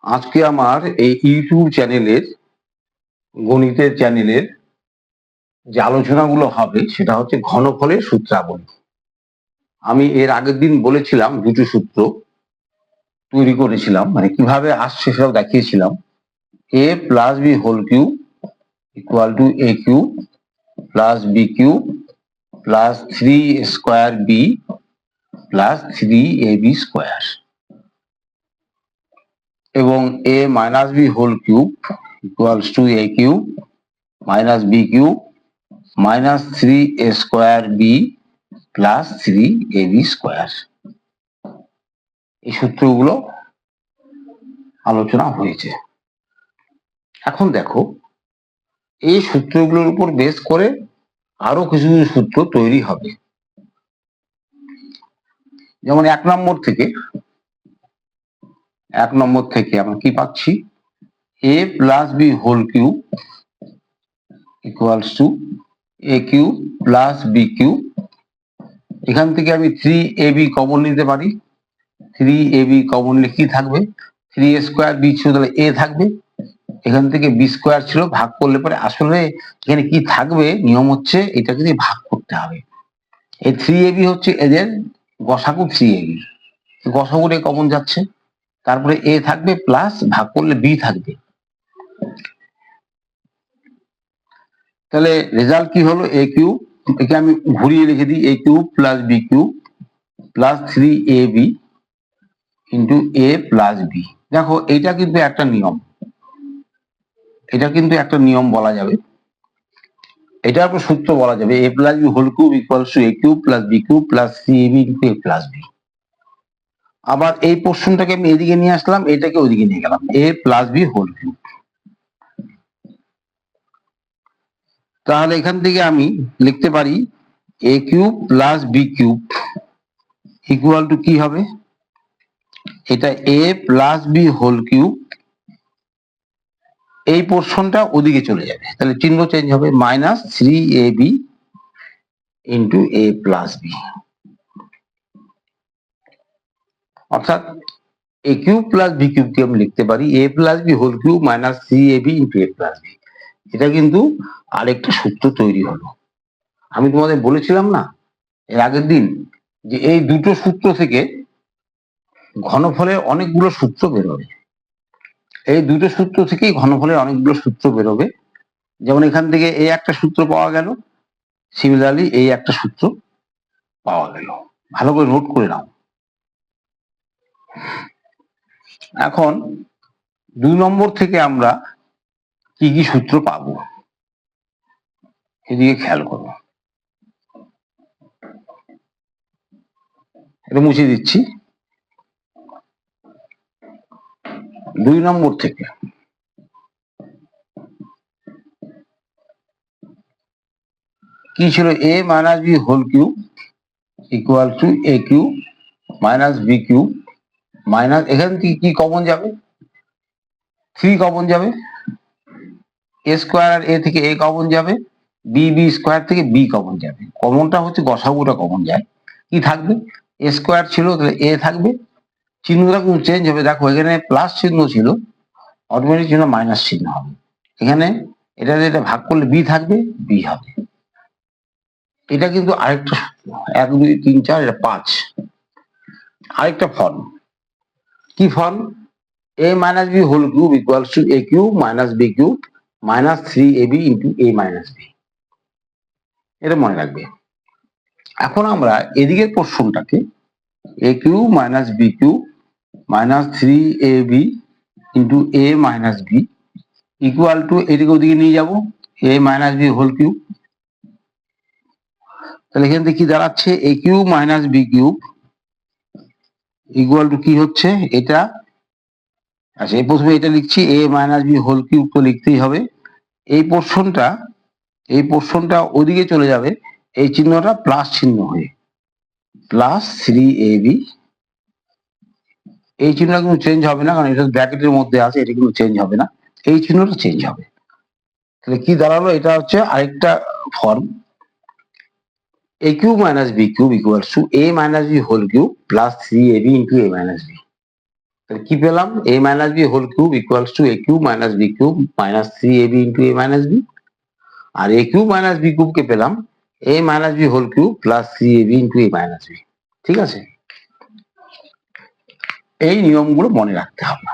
আজকে আমার এই ইউটিউব চ্যানেলের গণিতের চ্যানেলের যে আলোচনাগুলো হবে সেটা হচ্ছে ঘনফলের সূত্রাবলী। আমি এর আগের দিন বলেছিলাম দুটো সূত্র তৈরি করেছিলাম, মানে কিভাবে আসছে সেটাও দেখিয়েছিলাম। a plus B whole cube equal to a cube plus B cube plus 3 square B plus 3ab square, এবং a minus B whole cube equals to a cube minus B cube minus 3a square B plus 3ab square. এই সূত্রগুলো আলোচনা হয়েছে। এখন দেখো, এই সূত্রগুলোর উপর base করে আরো কিছু কিছু সূত্র তৈরি হবে। যেমন এক নম্বর থেকে আমরা কি পাচ্ছি, a plus B whole cube equals to a cube plus B cube. এখান থেকে আমি 3ab কমন নিতে পারি। 3ab কমন নিলে কি থাকবে, 3a স্কোয়ার বি ছিল তাহলে a থাকবে, এখান থেকে বি স্কোয়ার ছিল, ভাগ করলে পরে আসলে এখানে কি থাকবে, নিয়ম হচ্ছে এটাকে দিয়ে ভাগ করতে হবে। এই 3ab হচ্ছে এদের গসাগু 3ab, গসাগুরে কমন যাচ্ছে, তারপরে a থাকবে প্লাস ভাগ করলে b থাকবে। তাহলে রেজাল্ট কি হলো, a কিউব, একে আমি ঘুরিয়ে লিখে দিই, a cube plus B cube plus 3ab into a plus B. দেখো এটা কিন্তু একটা নিয়ম, এটা কিন্তু একটা নিয়ম বলা যাবে, এটার উপর সূত্র বলা যাবে, a plus B whole cube equals to a cube plus B cube plus 3ab into a plus B. আবার এই পোর্শনটাকে আমি এদিকে নিয়ে আসলাম, এটাকে ওইদিকে নিয়ে গেলাম, a plus B whole cube. তাহলে এখান থেকে আমি লিখতে পারি a cube plus B cube equal to কি হবে, এটা a plus B whole cube, এই পোর্শনটা ওদিকে চলে যাবে, তাহলে চিহ্ন চেঞ্জ হবে, minus 3ab into a plus B. অর্থাৎ a cube plus B cube কে আমি লিখতে পারি a plus B whole cube minus 3ab into a plus B. এটা কিন্তু আরেকটা সূত্র তৈরি হলো। আমি তোমাদের বলেছিলাম না এর আগের দিন যে এই দুটো সূত্র থেকে ঘনফলের অনেকগুলো সূত্র বেরোবে, এই দুটো সূত্র থেকেই ঘনফলের অনেকগুলো সূত্র বেরোবে। যেমন এখান থেকে এই একটা সূত্র পাওয়া গেল, সিমিলারলি এই একটা সূত্র পাওয়া গেল। ভালো করে নোট করে নাও। এখন 2 নম্বর থেকে আমরা কি কি সূত্র পাবো এদিকে খেয়াল করো। এটা মুছে দিচ্ছি। 2 নম্বর থেকে কি ছিল, a minus B whole cube equal to a cube minus B cube minus, এখান থেকে কি কমন যাবে, 3 কমন যাবে, a স্কোয়ার আর a থেকে a কমন যাবে, বি স্কোয়ার থেকে b কমন যাবে। কমনটা হচ্ছে গসাগুটা কমন যায়, কি থাকবে, a স্কোয়ার ছিল তাহলে a থাকবে, চিহ্নটা কিন্তু চেঞ্জ হবে। দেখো এখানে প্লাস চিহ্ন ছিল, অটোমেটিক চিহ্ন মাইনাস চিহ্ন হবে। এখানে এটা ভাগ করলে বি থাকবে, বি হবে। এটা কিন্তু আরেকটা সূত্র, 1 2 3 4 এটা 5। আরেকটা ফর্ম, কি form, a minus B whole cube equals to a cube minus B cube minus 3ab into a minus B. এটা মনে রাখবে। এখন আমরা এদিকের পোর্শনটাকে a cube minus B cube minus 3ab into a minus B equal to, এদিকে ওদিকে নিয়ে যাব, a minus B whole cube. তাহলে এখান থেকে কি দাঁড়াচ্ছে, a cube minus B cube equal to কি হচ্ছে এটা, আচ্ছা এই প্রথমে এটা লিখছি, a minus B whole cube তো লিখতেই হবে। এই পোর্শনটা ওদিকে চলে যাবে, এই চিহ্নটা প্লাস চিহ্ন হয়ে প্লাস 3ab। এই চিহ্নটা কিন্তু চেঞ্জ হবে না, কারণ এটা ব্র্যাকেটের মধ্যে আছে, এটা কিন্তু চেঞ্জ হবে না, এই চিহ্নটা চেঞ্জ হবে। তাহলে কি দাঁড়ালো, এটা হচ্ছে আরেকটা form, a cube minus B cube equals to a minus B whole cube plus 3ab into a minus B. তাহলে কি পেলাম, a minus B whole cube equals to a cube minus B cube minus 3ab into a minus B. আর a cube minus B cube কে পেলাম a minus B whole cube plus 3ab into a minus B. ঠিক আছে, এই নিয়মগুলো মনে রাখতে হবে,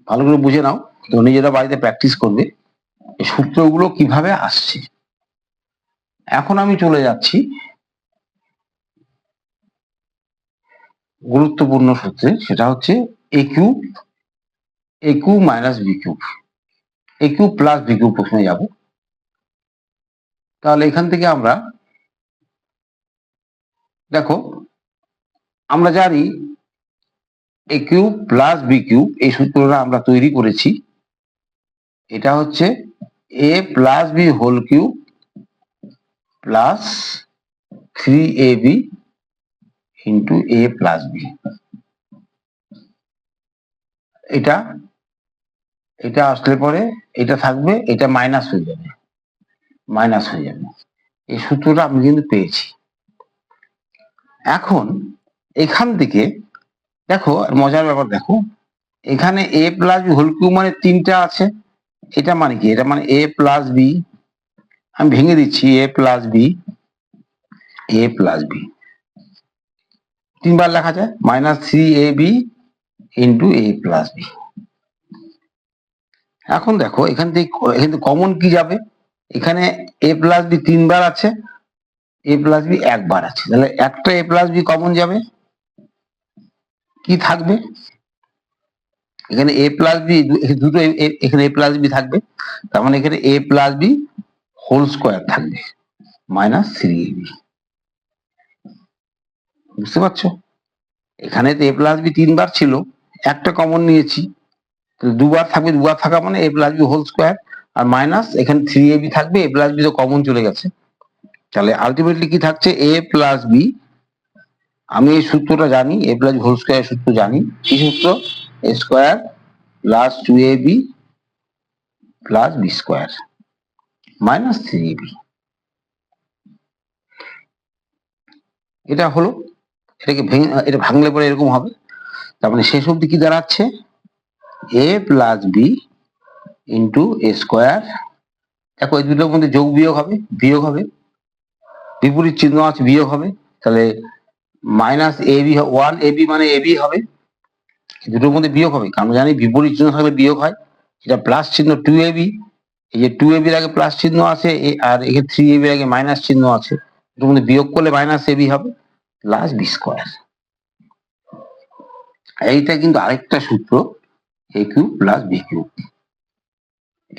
ভালো করে বুঝে নাও, তো নিজেরা বাড়িতে প্র্যাকটিস করবে এই সূত্রগুলো কিভাবে আসছে। এখন আমি চলে যাচ্ছি গুরুত্বপূর্ণ সূত্রে, সেটা হচ্ছে a cube minus B cube, a cube plus B cube প্রশ্নে যাব। তাহলে এখান থেকে আমরা দেখো, আমরা জানি a cube plus B cube এই সূত্রটা আমরা তৈরি করেছি, এটা হচ্ছে a plus B whole cube plus 3ab into a plus B. এটা এটা আসলে পরে এটা থাকবে, এটা মাইনাস হয়ে যাবে, মাইনাস হয়ে যাবে। এই সূত্রটা আমি কিন্তু পেয়েছি। এখন এখান থেকে দেখো মজার ব্যাপার, দেখো এখানে a plus B whole cube মানে 3টা আছে, এটা মানে কি, এটা মানে a প্লাস বি, আমি ভেঙে দিচ্ছি a plus B, a plus B 3বার লেখা যায়, minus 3ab into a plus B. এখন দেখো এখান থেকে কমন কি যাবে, এখানে a প্লাস বি 3বার আছে, a প্লাস বি 1বার আছে, তাহলে একটা a প্লাস বি কমন যাবে, কি থাকবে এখানে a প্লাস বি, দুটো এখানে a প্লাস বি থাকবে, তার মানে এখানে a plus B whole square থাকবে মাইনাস 3ab। বুঝতে পারছো, এখানে তো a প্লাস বি 3বার ছিল, একটা কমন নিয়েছি, দুবার থাকবে, দুবার থাকা মানে a plus B whole square, আর মাইনাস এখানে 3ab থাকবে, a প্লাস বি তো কমন চলে গেছে, তাহলে আলটিমেটলি কি থাকছে a প্লাস বি। আমি এই সূত্রটা জানি, a plus B whole square সূত্র জানি, কি সূত্র, a স্কোয়ার plus 2ab plus B square minus 3ab। এটা হলো, এটাকে ভেঙে, এটা ভাঙলে পরে এরকম হবে, তার মানে শেষ অবধি কি দাঁড়াচ্ছে a plus B into A square. দেখো এই দুটোর মধ্যে যোগ বিয়োগ হবে, বিয়োগ হবে, বিপরীত চিহ্ন আছে, বিয়োগ হবে, তাহলে মাইনাস এবি, 1ab মানে এবি হবে, দুটোর মধ্যে বিয়োগ হবে, কারণ জানি বিপরীত চিহ্ন থাকলে বিয়োগ হয়, এটা প্লাস চিহ্ন 2ab, এই যে 2ab এর আগে প্লাস চিহ্ন আছে, আর এখানে 3ab এর আগে মাইনাস চিহ্ন আছে, দুটোর মধ্যে বিয়োগ করলে মাইনাস ab হবে প্লাস বি স্কোয়ার। এইটা কিন্তু আরেকটা সূত্র, a cube plus B cube,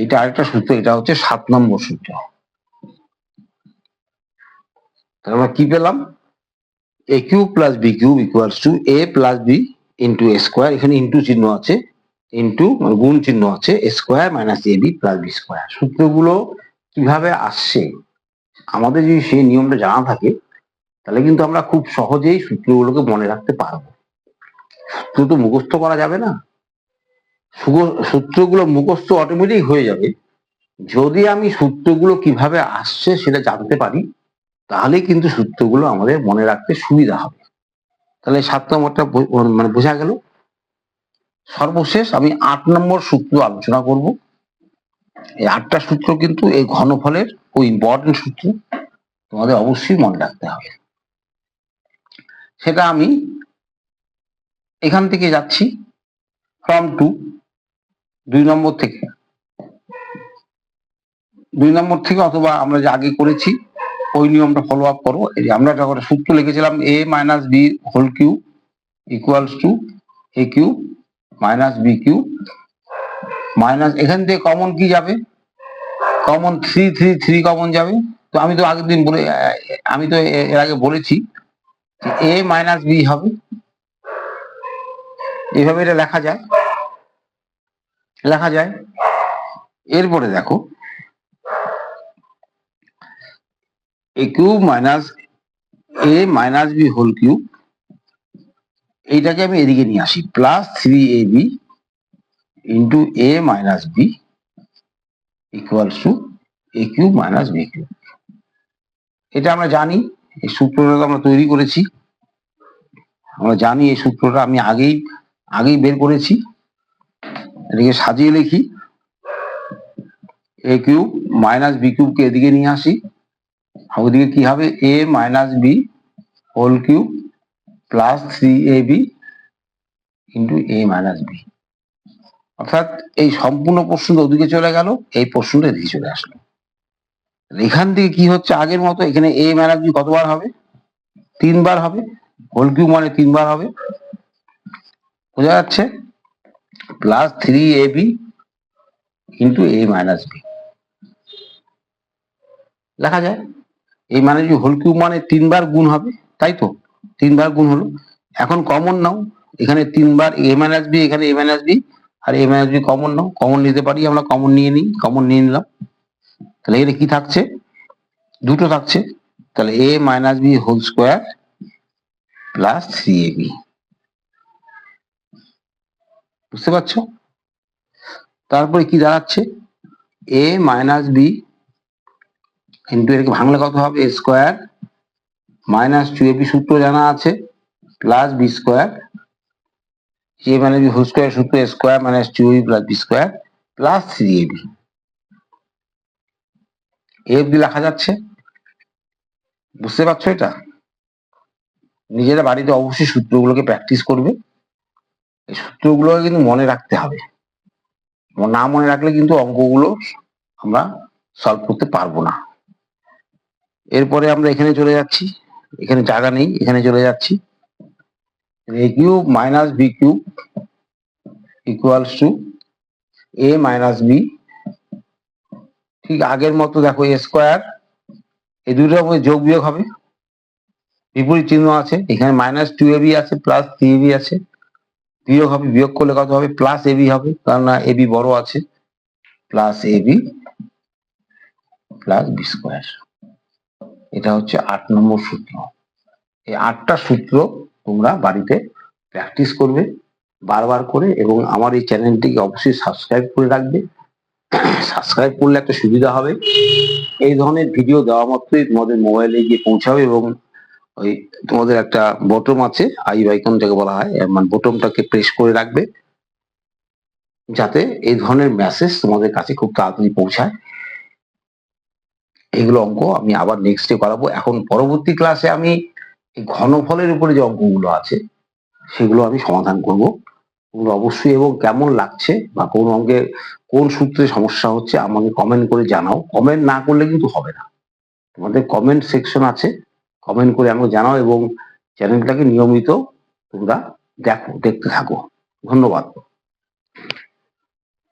এটা আরেকটা সূত্র, এটা হচ্ছে 7 নম্বর সূত্র। তাহলে আমরা কি পেলাম, a cube plus B cube equals to a plus B into A square, এখানে ইন্টু চিহ্ন আছে, ইন্টু মানে গুণ চিহ্ন আছে, A square minus AB plus B square. সূত্রগুলো কিভাবে আসছে আমাদের যদি সেই নিয়মটা জানা থাকে, তাহলে কিন্তু আমরা খুব সহজেই সূত্রগুলোকে মনে রাখতে পারবো। সূত্র তো মুখস্থ করা যাবে না, সূত্রগুলো মুখস্থ অটোমেটিক হয়ে যাবে যদি আমি সূত্রগুলো কিভাবে আসছে সেটা জানতে পারি, তাহলে কিন্তু সূত্রগুলো আমাদের মনে রাখতে সুবিধা হবে। তাহলে 7 নম্বরটা মানে বোঝা গেল। সর্বশেষ আমি 8 নম্বর সূত্র আলোচনা করব। এই 8টা সূত্র কিন্তু এই ঘনফলের খুব ইম্পর্টেন্ট সূত্র, তোমাদের অবশ্যই মনে রাখতে হবে। সেটা আমি এখান থেকে যাচ্ছি ফ্রম টু 2 নম্বর থেকে, 2 নম্বর থেকে, অথবা আমরা যে আগে করেছি ওই নিয়মটা ফলো আপ করবো। এই আমরা যখন সূত্র লিখেছিলাম a minus B whole cube equals to a cube minus B cube minus, এখান থেকে কমন কি যাবে, কমন 3 কমন যাবে। তো আমি তো আগের দিন বলে, আমি তো এর আগে বলেছি যে a মাইনাস বি হবে, এইভাবে এটা লেখা যায়, লেখা যায়। এরপরে দেখো a cube minus a minus B whole cube, এইটাকে আমি এদিকে নিয়ে আসি, plus 3ab into a minus B equals to a cube minus B cube. এটা আমরা জানি, এই সূত্রটা আমরা তৈরি করেছি, আমরা জানি এই সূত্রটা, আমি আগেই আগেই বের করেছি, এটাকে সাজিয়ে লিখি। এ কিউব মাইনাস বি কিউবকে এদিকে নিয়ে আসি, ওদিকে কি হবে, A minus B whole cube plus 3ab into A minus B. অর্থাৎ এই সম্পূর্ণ প্রশ্নটা ওদিকে চলে গেল, এই প্রশ্নটা এদিকে চলে আসলো। এখান থেকে কি হচ্ছে, আগের মতো এখানে এ মাইনাস বি কতবার হবে, 3 বার হবে, হোল কিউব মানে 3 বার হবে, বোঝা যাচ্ছে, plus 3ab into A minus B লেখা যায়। এই মানে যে হোল কিউব মানে 3 বার গুণ হবে, তাই তো, 3 বার গুণ হলো। এখন কমন নাও, এখানে 3 বার এ মাইনাস বি, এখানে এ মাইনাস বি আর এ মাইনাস বি কমন নাও, কমন নিতে পারি আমরা, কমন নিয়ে নিই, কমন নিয়ে নিলাম। তাহলে এখানে কি থাকছে, দুটো থাকছে, তাহলে A minus B whole square plus 3ab, বুঝতে পারছো? তারপরে কি দাঁড়াচ্ছে, এ মাইনাস বি ইন্টু এটাকে ভাঙলে কত হবে, এ স্কোয়ার মাইনাস 2ab সূত্র জানা আছে, plus B square, A minus B whole square সূত্র A square minus 2ab plus B square plus 3ab। এ অব্দি লেখা যাচ্ছে, বুঝতে পারছো? এটা নিজেরা বাড়িতে অবশ্যই সূত্রগুলোকে প্র্যাকটিস করবে, এই সূত্রগুলোকে কিন্তু মনে রাখতে হবে, না মনে রাখলে কিন্তু অঙ্কগুলো আমরা সলভ করতে পারবো না। এরপরে আমরা এখানে চলে যাচ্ছি, এখানে জায়গা নেই, এখানে চলে যাচ্ছি, A cube minus B cube equals to A minus B, ঠিক আগের মতো দেখো এ স্কোয়ার, এই দুটোর মধ্যে যোগ বিয়োগ হবে, বিপরীত চিহ্ন আছে, এখানে মাইনাস 2ab আছে প্লাস 3ab আছে, বিয়োগ হবে, বিয়োগ করলে কত হবে, প্লাস ab হবে, কারণ না ab বড় আছে, plus ab plus B square. এটা হচ্ছে 8 নম্বর সূত্র। এই 8টা সূত্র তোমরা বাড়িতে প্র্যাকটিস করবে বারবার করে, এবং আমার এই চ্যানেলটিকে অবশ্যই সাবস্ক্রাইব করে রাখবে। সাবস্ক্রাইব করলে একটা সুবিধা হবে, এই ধরনের ভিডিও দেওয়া মাত্রই তোমাদের মোবাইলে গিয়ে পৌঁছাবে, এবং ওই তোমাদের একটা বটম আছে, আই আইকন যাকে বলা হয়, মানে বটমটাকে প্রেস করে রাখবে, যাতে এই ধরনের মেসেজ তোমাদের কাছে খুব তাড়াতাড়ি পৌঁছায়। এগুলো অঙ্ক আমি আবার নেক্সটে করাবো। এখন পরবর্তী ক্লাসে আমি এই ঘনফলের উপরে যে অঙ্কগুলো আছে সেগুলো আমি সমাধান করব, ওগুলো অবশ্যই, এবং কেমন লাগছে বা কোন অঙ্কের কোন সূত্রে সমস্যা হচ্ছে আমাকে কমেন্ট করে জানাও। কমেন্ট না করলে কিন্তু হবে না, তোমাদের কমেন্ট সেকশন আছে, কমেন্ট করে আমাকে জানাও, এবং চ্যানেলটাকে নিয়মিত তোমরা দেখতে থাকো। ধন্যবাদ।